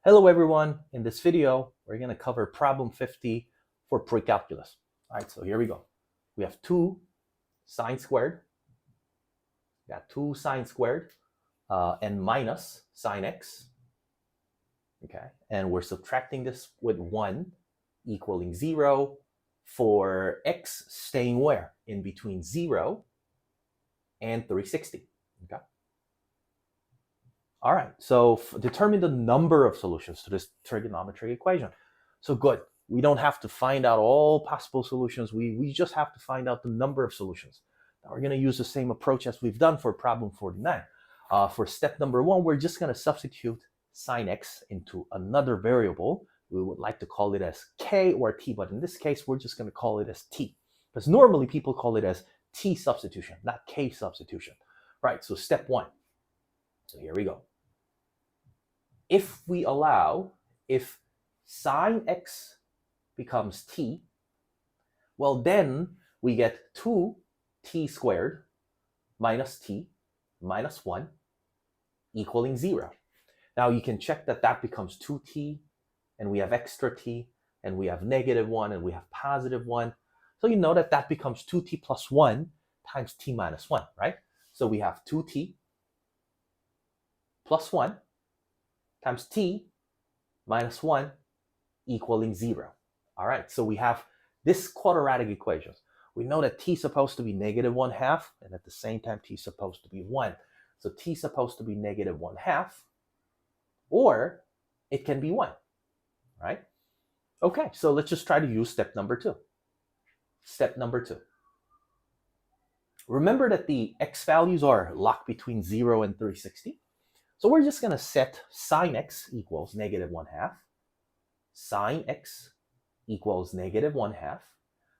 Hello everyone, in this video we're going to cover problem 50 for precalculus. Alright, so here we go. We have 2 sine squared, and minus sine x, okay, and we're subtracting this with 1 equaling 0 for x staying where? In between 0 and 360, okay? All right, so determine the number of solutions to this trigonometric equation. So good, we don't have to find out all possible solutions. We just have to find out the number of solutions. Now we're going to use the same approach as we've done for problem 49. For step number 1, we're just going to substitute sine x into another variable. We would like to call it as k or t, but in this case, we're just going to call it as t. Because normally people call it as t substitution, not k substitution. Right, so step 1. So here we go. If sine x becomes t, well then we get 2t squared minus t minus 1 equaling 0. Now you can check that becomes 2t, and we have extra t, and we have negative 1, and we have positive 1. So you know that becomes 2t plus 1 times t minus 1, right? So we have 2t plus 1 times t minus 1 equaling 0. All right, so we have this quadratic equation. We know that t is supposed to be negative 1/2, and at the same time t is supposed to be 1. So t is supposed to be negative 1/2, or it can be 1, right? Okay, so let's just try to use step number 2. Step number 2. Remember that the x values are locked between 0 and 360. So we're just going to set sine x equals negative 1/2. Sine x equals negative 1/2.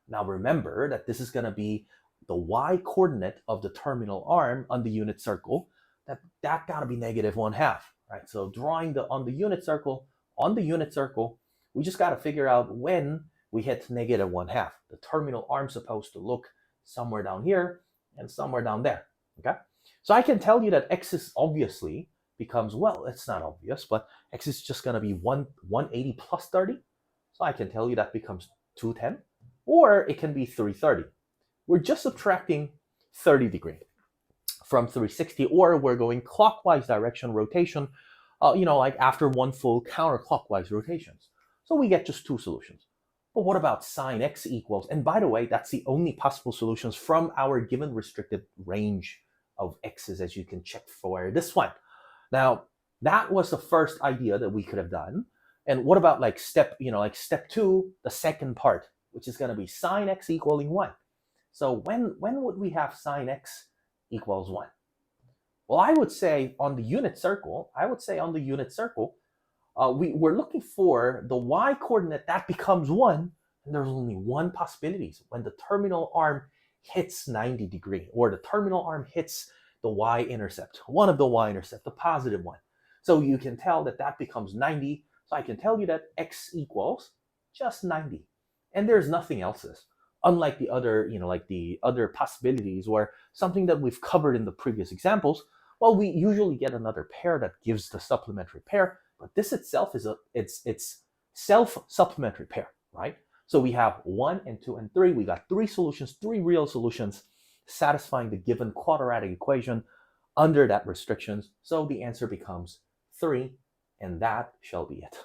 Now remember that this is going to be the y coordinate of the terminal arm on the unit circle. That got to be negative 1/2, right? So drawing on the unit circle, we just got to figure out when we hit negative 1/2. The terminal arm is supposed to look somewhere down here and somewhere down there, okay? So I can tell you that x is obviously becomes, well, it's not obvious, but x is just going to be 180 plus 30. So I can tell you that becomes 210, or it can be 330. We're just subtracting 30 degrees from 360, or we're going clockwise direction rotation, like after one full counterclockwise rotations. So we get just 2 solutions. But what about sine x equals, and by the way, that's the only possible solutions from our given restricted range of x's, as you can check for this one. Now, that was the first idea that we could have done. And what about step 2, the second part, which is going to be sine x equaling 1. So when would we have sine x equals 1? Well, I would say on the unit circle, we're looking for the y coordinate that becomes 1, and there's only one possibility: when the terminal arm hits 90 degrees, or the terminal arm hits the y-intercept, one of the y-intercept, the positive one. So you can tell that becomes 90. So I can tell you that x equals just 90. And there's nothing else. Unlike the other, the other possibilities, or something that we've covered in the previous examples, well, we usually get another pair that gives the supplementary pair, but this itself is it's self-supplementary pair, right? So we have 1 and 2 and 3. We got 3 solutions, 3 real solutions, satisfying the given quadratic equation under that restrictions. So the answer becomes 3, and that shall be it.